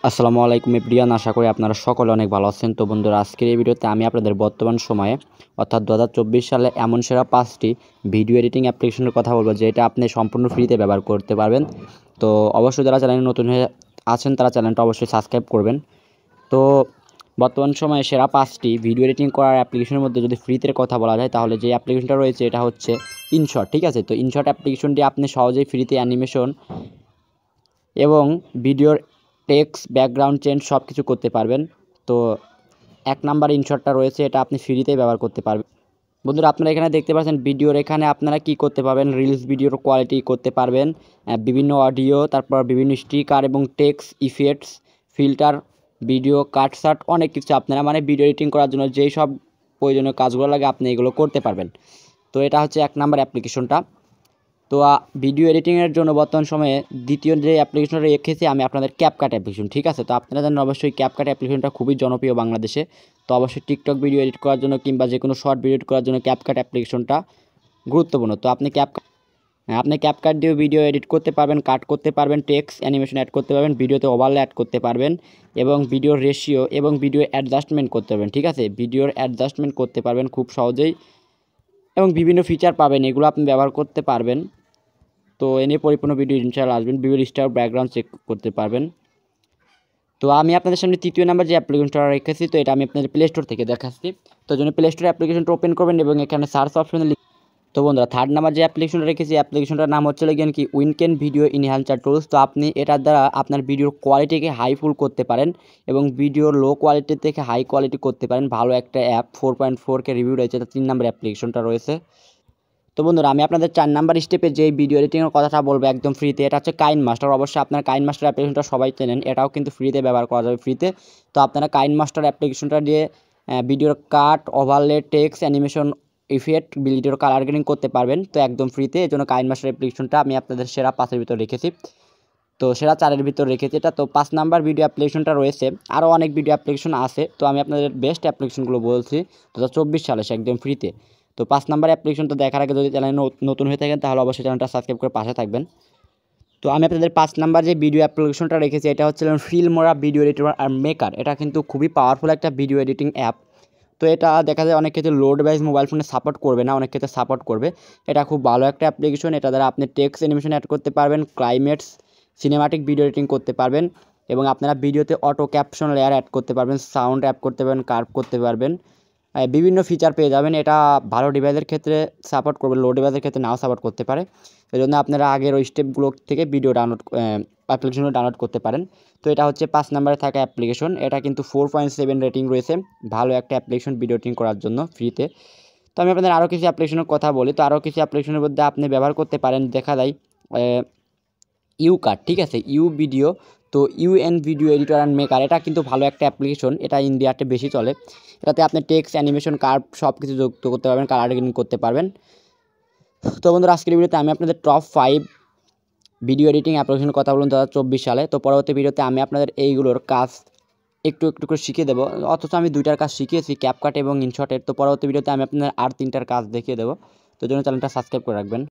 আসসালামু আলাইকুম এভরিওয়ান, আশা করি আপনারা সকলে অনেক ভালো আছেন। তো বন্ধুরা, আজকের এই ভিডিওতে আমি আপনাদের বর্তমান সময়ে অর্থাৎ 2024 সালে এমন সেরা 5টি ভিডিও এডিটিং অ্যাপ্লিকেশনের কথা বলবো যেটা আপনি সম্পূর্ণ ফ্রিতে ব্যবহার করতে পারবেন। তো অবশ্যই যারা চ্যানেলে নতুন হয়ে আছেন তারা চ্যানেলটা অবশ্যই সাবস্ক্রাইব করবেন। তো বর্তমান সময়ে সেরা 5টি ভিডিও এডিটিং করার অ্যাপ্লিকেশনের মধ্যে যদি ফ্রিতে কথা বলা যায় তাহলে যে অ্যাপ্লিকেশনটা রয়েছে এটা হচ্ছে ইনশট। ঠিক আছে, তো ইনশট অ্যাপ্লিকেশনটি আপনি সহজেই ফ্রিতে অ্যানিমেশন এবং ভিডিওর টেক্সট ব্যাকগ্রাউন্ড চেঞ্জ সব কিছু করতে পারবেন। তো 1 নাম্বার ইনশটটা রয়েছে, এটা আপনি ফ্রিতেই ব্যবহার করতে পারবেন। বন্ধুরা, আপনারা এখানে দেখতে পাচ্ছেন ভিডিওর এখানে আপনারা কি করতে পারবেন, রিলস ভিডিওর কোয়ালিটি করতে পারবেন, বিভিন্ন অডিও, তারপর বিভিন্ন স্টিকার এবং টেক্সট ইফেক্টস, ফিল্টার, ভিডিও কাটসাট, অনেক কিছু আপনারা ভিডিও এডিটিং করার জন্য যেই সব প্রয়োজনীয় কাজগুলো লাগে আপনি এগুলো করতে পারবেন। তো এটা হচ্ছে 1 নাম্বার অ্যাপ্লিকেশনটা। তো ভিডিও এডিটিংয়ের জন্য বর্তমান সময়ে দ্বিতীয় যে অ্যাপ্লিকেশনটা রেখেছি আমি আপনাদের ক্যাপকাট অ্যাপ্লিকেশন। ঠিক আছে, তো আপনারা জানেন অবশ্যই ক্যাপকাট অ্যাপ্লিকেশনটা খুবই জনপ্রিয় বাংলাদেশে। তো অবশ্যই টিকটক ভিডিও এডিট করার জন্য কিংবা যে কোনো শর্ট ভিডিও এডিট করার জন্য ক্যাপকাট অ্যাপ্লিকেশনটা গুরুত্বপূর্ণ। তো আপনি ক্যাপকাট দিয়ে ভিডিও এডিট করতে পারবেন, কাট করতে পারবেন, টেক্সট অ্যানিমেশন অ্যাড করতে পারবেন, ভিডিওতে ওভারলে অ্যাড করতে পারবেন এবং ভিডিওর রেশিও এবং ভিডিও অ্যাডজাস্টমেন্ট করতে পারবেন। ঠিক আছে, ভিডিওর অ্যাডজাস্টমেন্ট করতে পারবেন খুব সহজেই এবং বিভিন্ন ফিচার পাবেন, এগুলো আপনি ব্যবহার করতে পারবেন। তো এ নিয়ে পরিপূর্ণ ভিডিও ইনশাআল্লাহ আসবেন, ভিডিও স্টার ব্যাকগ্রাউন্ড চেক করতে পারবেন। তো আমি আপনাদের সামনে তৃতীয় নাম্বার যে অ্যাপ্লিকেশনটা রেখেছি, তো এটা আমি আপনাদের প্লে স্টোর থেকে দেখাচ্ছি। তো জন্য প্লে স্টোর অ্যাপ্লিকেশনটা ওপেন করবেন এবং এখানে সার্চ অপশনে তো বন্ধুরা, থার্ড নাম্বার যে অ্যাপ্লিকেশনটা রেখেছি অ্যাপ্লিকেশনটার নাম হচ্ছে কি উইনকেন ভিডিও ইনহ্যান্সার টুলস। তো আপনি এটার দ্বারা আপনার ভিডিওর কোয়ালিটিকে হাই ফুল করতে পারেন এবং ভিডিও লো কোয়ালিটি থেকে হাই কোয়ালিটি করতে পারেন। ভালো একটা অ্যাপ, 4.4K রিভিউ রয়েছে। এটা 3 নাম্বার অ্যাপ্লিকেশনটা রয়েছে। তো বন্ধুরা, আমি আপনাদের 4 নাম্বার স্টেপে যে ভিডিও এডিটিংয়ের কথাটা বলবো একদম ফ্রিতে, এটা হচ্ছে কাইনমাস্টার। অবশ্যই আপনারা কাইনমাস্টার অ্যাপ্লিকেশনটা সবাই চেনেন, এটাও কিন্তু ফ্রিতে ব্যবহার করা যাবে ফ্রিতে। তো আপনারা কাইনমাস্টার অ্যাপ্লিকেশনটা দিয়ে ভিডিওর কাট, ওভারলে, টেক্সট, অ্যানিমেশন, ইফেক্ট, ভিডিওর কালার গ্রেডিং করতে পারবেন তো একদম ফ্রিতে। এই জন্য কাইনমাস্টার অ্যাপ্লিকেশনটা আমি আপনাদের সেরা 5-এর ভিতর রেখেছি, তো সেরা 4-এর ভিতর রেখেছি এটা। তো 5 নাম্বার ভিডিও অ্যাপ্লিকেশনটা রয়েছে, আরও অনেক ভিডিও অ্যাপ্লিকেশন আছে। তো আমি আপনাদের বেস্ট অ্যাপ্লিকেশনগুলো বলছি 2024 সালে সে একদম ফ্রিতে। তো 5 নাম্বার অ্যাপ্লিকেশনটা দেখার আগে যদি চ্যানেলে নতুন হয়ে থাকেন তাহলে অবশ্যই চ্যানেলটা সাবস্ক্রাইব করে পাশে থাকবেন। তো আমি আপনাদের 5 নাম্বার যে ভিডিও অ্যাপ্লিকেশনটা রেখেছি এটা হচ্ছে ফিল্মোরা ভিডিও এডিটর আর মেকার। এটা কিন্তু খুবই পাওয়ারফুল একটা ভিডিও এডিটিং অ্যাপ। তো এটা দেখা যায় অনেক ক্ষেত্রে লোড ওয়াইজ মোবাইল ফোনে সাপোর্ট করবে না, অনেক ক্ষেত্রে সাপোর্ট করবে। এটা খুব ভালো একটা অ্যাপ্লিকেশন। এটা দ্বারা আপনি টেক্সট অ্যানিমেশন অ্যাড করতে পারবেন, ক্লাইমেটস, সিনেমাটিক ভিডিও এডিটিং করতে পারবেন এবং আপনারা ভিডিওতে অটো ক্যাপশন লেয়ার অ্যাড করতে পারবেন, সাউন্ড অ্যাড করতে পারবেন, কার্ভ করতে পারবেন, বিভিন্ন ফিচার পেয়ে যাবেন। এটা ভালো ডিভাইসের ক্ষেত্রে সাপোর্ট করবে, লো ডিভাইসের ক্ষেত্রে নাও সাপোর্ট করতে পারে। এই জন্য আপনারা আগের ওই স্টেপগুলো থেকে ভিডিও অ্যাপ্লিকেশনগুলো ডাউনলোড করতে পারেন। তো এটা হচ্ছে 5 নাম্বারে থাকা অ্যাপ্লিকেশন। এটা কিন্তু 4.7 রেটিং রয়েছে, ভালো একটা অ্যাপ্লিকেশন ভিডিও এডিটিং করার জন্য ফ্রিতে। তো আমি আপনাদের আরও কিছু অ্যাপ্লিকেশনের কথা বলি। তো আরও কিছু অ্যাপ্লিকেশনের মধ্যে আপনি ব্যবহার করতে পারেন, দেখা যায় ইউকাট। ঠিক আছে, ইউ ভিডিও, তো UN video editor and maker. এটা কিন্তু ভালো একটা অ্যাপ্লিকেশন, এটা ইন্ডিয়াতে বেশি চলে। এটাতে আপনি টেক্সট, অ্যানিমেশন, কার্ভ সব কিছু যুক্ত করতে পারবেন, কালার গ্রেডিং করতে পারবেন। তো বন্ধুরা, আজকের ভিডিওতে আমি আপনাদের টপ 5 ভিডিও এডিটিং অ্যাপ্লিকেশনের কথা বলুন 2024 সালে। তো পরবর্তী ভিডিওতে আমি আপনাদের এইগুলোর কাজ একটু একটু করে শিখিয়ে দেবো, অথচ আমি 2টার কাজ শিখিয়েছি, ক্যাপকাট এবং ইনশটের। তো পরবর্তী ভিডিওতে আমি আপনাদের আর 3টার কাজ দেখিয়ে দেবো। তো জন্য চ্যানেলটা সাবস্ক্রাইব করে রাখবেন।